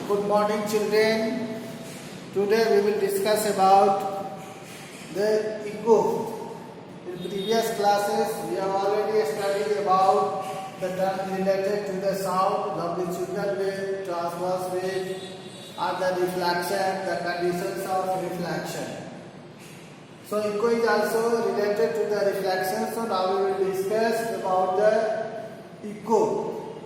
Good morning, children. Today we will discuss about the echo. In previous classes, we have already studied about the term related to the sound, longitudinal wave, transverse wave, and the reflection, the conditions of reflection. So echo is also related to the reflection. So now we will discuss about the echo.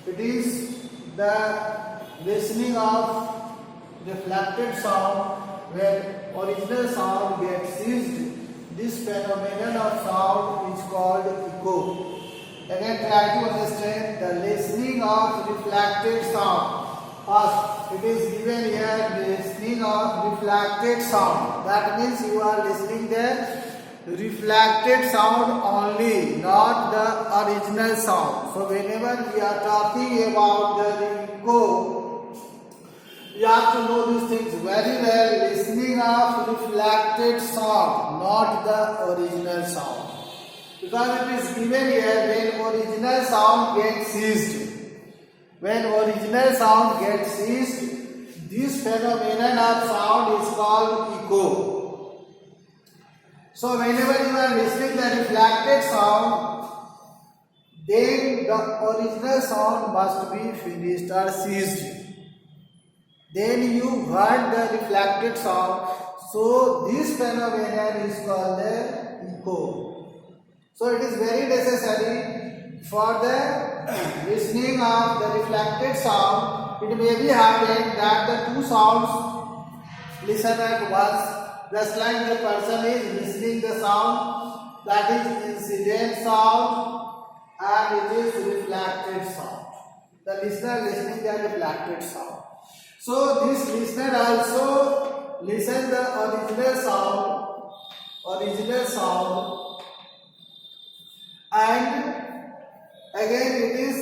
It is the listening of reflected sound when original sound gets ceased. This phenomenon of sound is called echo. Again, try to understand the listening of reflected sound. First, it is given here listening of reflected sound. That means you are listening the reflected sound only, not the original sound. So whenever we are talking about the echo, you have to know these things very well. Listening of reflected sound, not the original sound. Because it is given here when original sound gets ceased. When original sound gets ceased, this phenomenon of sound is called echo. So whenever you are listening the reflected sound, then the original sound must be finished or ceased. Then you heard the reflected sound. So this phenomenon is called the echo. So it is very necessary for the listening of the reflected sound. It may be happen that the two sounds listen at once. Just like the person is listening the sound, that is incident sound and it is reflected sound. The listener listening the reflected sound. So this listener also listen the original sound, and again it is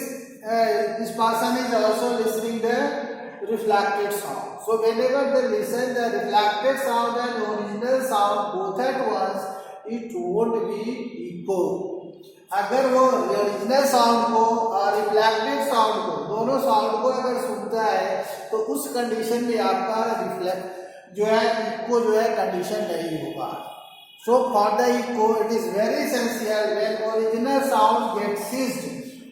this person is also listening the reflected sound. So whenever they listen the reflected sound and original sound both at once, it won't be echo. अगर वो original sound को और reflected sound को, दोनों sound को अगर सुनता है तो उस कंडीशन में आपका रिफ्लेक्ट जो है इको जो है कंडीशन नहीं होगा. So for the echo it is very essential when original sound gets ceased,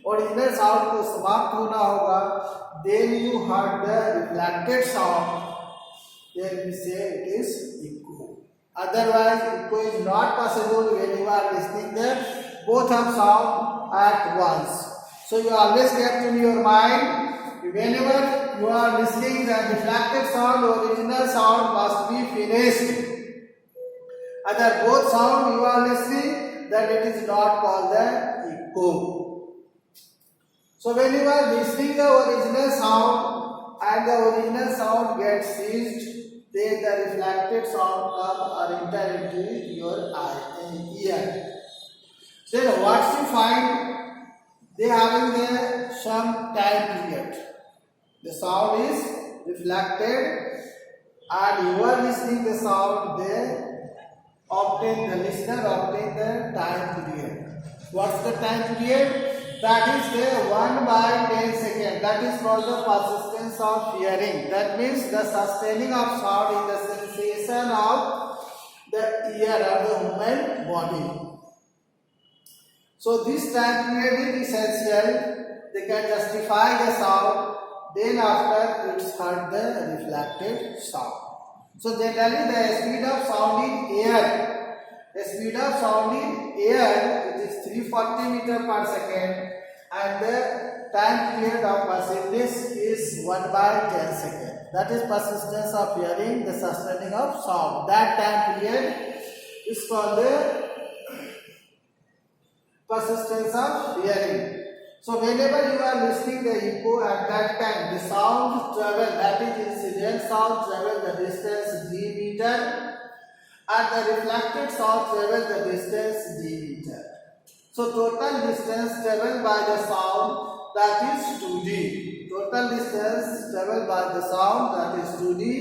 original sound को समाप्त होना होगा, then you heard the reflected sound, then we say it is echo. Otherwise echo is not possible when you are listening the both of sound at once. So you always kept in your mind, whenever you are listening the reflected sound, original sound must be finished. Other both sound you are listening, that it is not called the echo. So when you are listening the original sound and the original sound gets ceased, then the reflected sound come or enter into your ear. Then what you find, they having there some time period. The sound is reflected and you are listening the sound, they obtain, the listener obtain the time period. What's the time period? That is there 1/10 seconds. That is called the persistence of hearing. That means the sustaining of sound in the sensation of the ear or the human body. So this time period is essential. They can justify the sound. Then after it's heard the reflected sound. So generally the speed of sound in air. The speed of sound in air it is 340 meter per second, and the time period of persistence is 1/10 seconds. That is persistence of hearing, the sustaining of sound. That time period is called the persistence of hearing. So whenever you are listening the echo, at that time the sound travel, that is incident sound travel the distance d meter, and the reflected sound travel the distance d meter. So total distance traveled by the sound, that is 2d. Total distance traveled by the sound, that is 2d.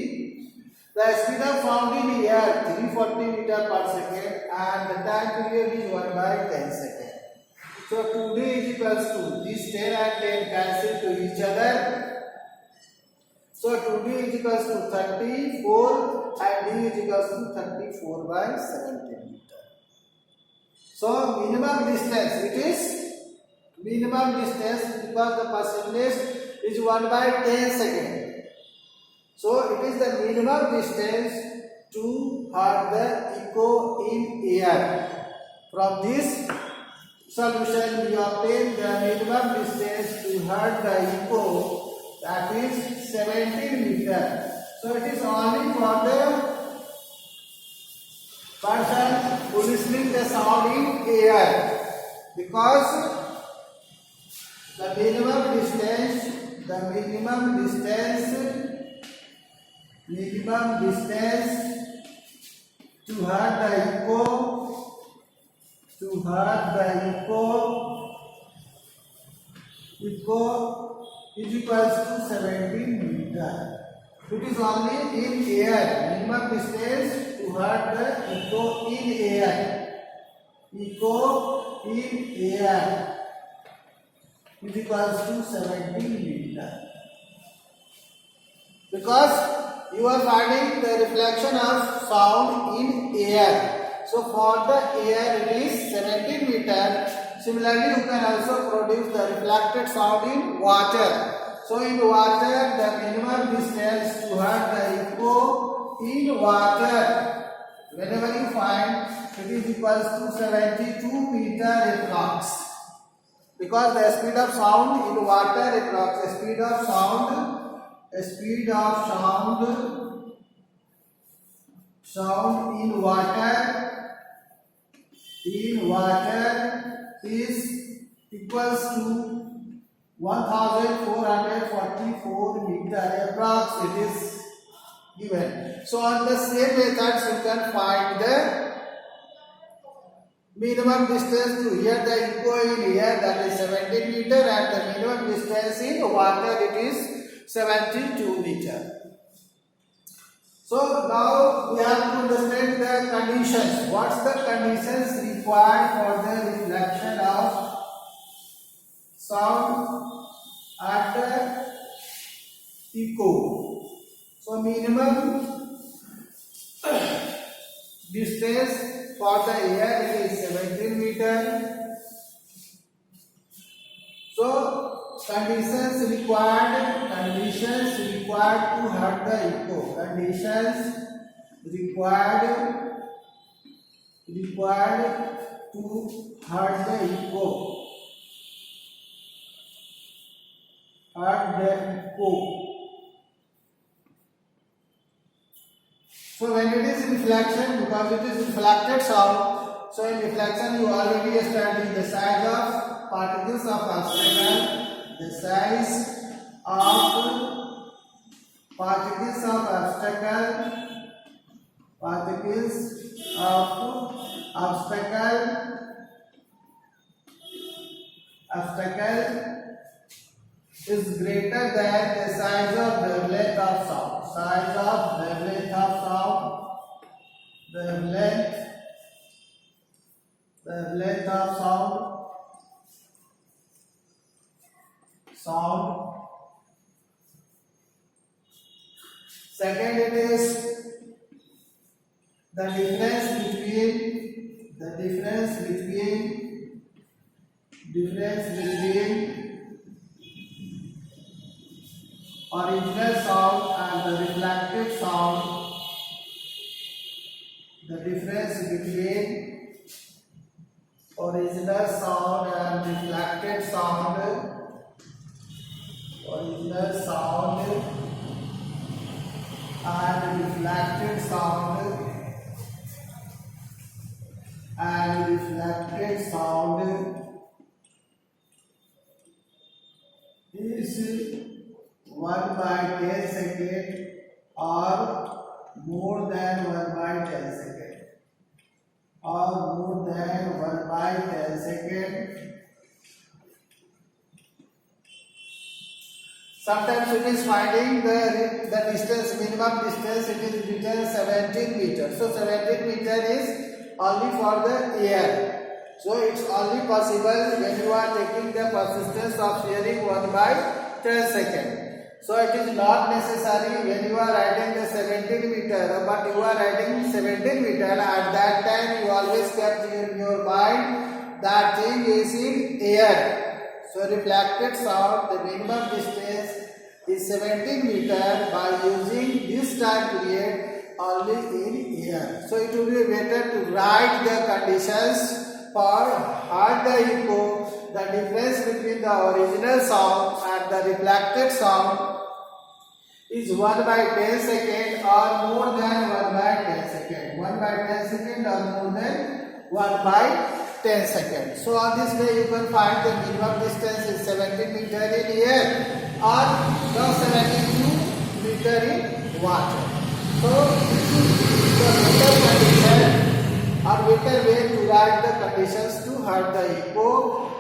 The speed of sound in air 340 meter per second, and the time period is 1/10 seconds. So 2d is equals to this 10 and 10 cancel to each other. So 2d is equals to 34 and d is equals to 34 by 17 meter. So minimum distance, it is minimum distance because the percentage is 1 by 10 second. So it is the minimum distance to have the echo in air. From this solution we obtain the minimum distance to have the echo, that is 17 meter. So it is only for the person who listening the sound in air, because the minimum distance to have the echo is equals to 17 meter. It is only in air. Minimum distance to have the echo in air. Is equals to 17 meter. Because you are finding the reflection of sound in air. So for the air it is 17 meter. Similarly, you can also produce the reflected sound in water. So in water, the minimum distance to have the echo in water, whenever you find, it is equals to 72 meter approx. Because the speed of sound in water approx, speed of sound in water is equals to 1444 meter approx, it is given. So on the same methods you can find the minimum distance to hear the echo in air, that is 17 meter, and the minimum distance in water, it is 72 meter. So now we have to understand the conditions. What's the conditions required for the reflection of sound at the echo? So minimum distance for the air is 17 meter. So conditions required to have the echo. Conditions required to have the echo. So when it is reflection, because it is reflected sound, so in reflection you already studied the size of particles of obstacle, the size of particles of obstacle is greater than the size of wavelength of sound. Size of wavelength of sound, wavelength of sound. Second, it is the difference between original sound and the reflected sound. The difference between original sound and reflected sound. Original sound and reflected sound is 1 by 10 second or more than 1 by 10 second, Sometimes it is finding the distance, minimum distance, it is written 17 meters. So 17 meter is only for the air. So it's only possible when you are taking the persistence of hearing 1 by 10 second. So it is not necessary when you are writing the 17 meter, but you are writing 17 meter. At that time, you always kept in your mind that thing is in air. So reflected sound, the minimum distance is 17 meter by using this time period only in air. So it will be better to write the conditions for heard the echo, the difference between the original sound and the reflected sound is 1 by 10 second or more than 1 by 10 second. 1 by 10 second or more than 1 by 10 seconds. So on this way you can find the minimum distance is 17 meter in air or 72 meter in water. So this is the better condition or better way to write the conditions to heard the echo.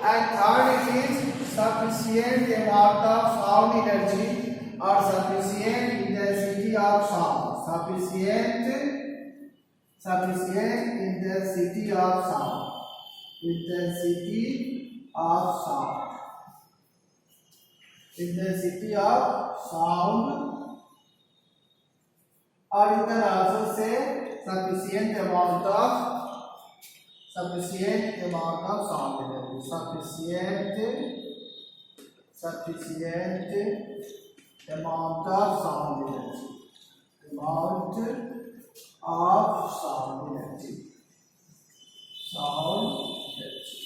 And third, it is sufficient amount of sound energy or sufficient intensity of sound. Sufficient intensity of sound. Intensity of sound. Intensity of sound. Or you can also say sufficient amount of sound energy. Sufficient amount of sound energy. Amount of sound energy.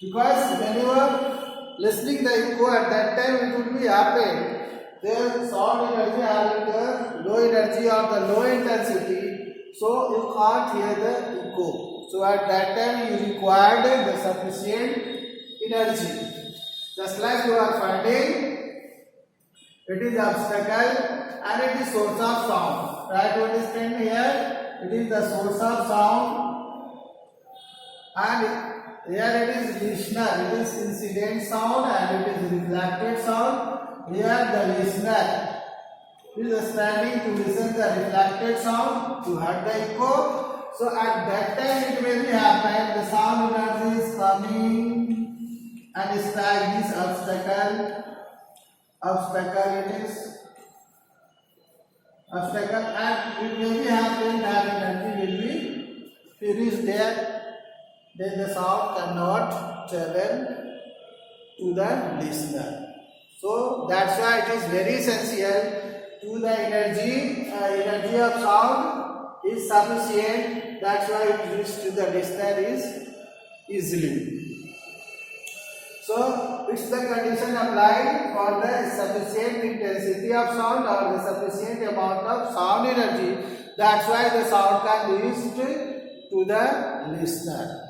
Because when you are listening the echo at that time it will be happened. The sound energy having the low energy or the low intensity, so you can't hear the echo. So at that time you required the sufficient energy. Just like you are finding, it is obstacle and it is source of sound. Try to understand here. It is the source of sound and here it is listener. It is incident sound and it is reflected sound. Here the listener is standing to listen the reflected sound to hear the echo. So at that time it may be happen the sound energy is coming and strike this obstacle. It is obstacle and it may be happen that energy will be finished there. Then the sound cannot travel to the listener. So that's why it is very essential to the energy of sound is sufficient. That's why it reaches to the listener is easily. So it's the condition applied for the sufficient intensity of sound or the sufficient amount of sound energy. That's why the sound can reach to the listener.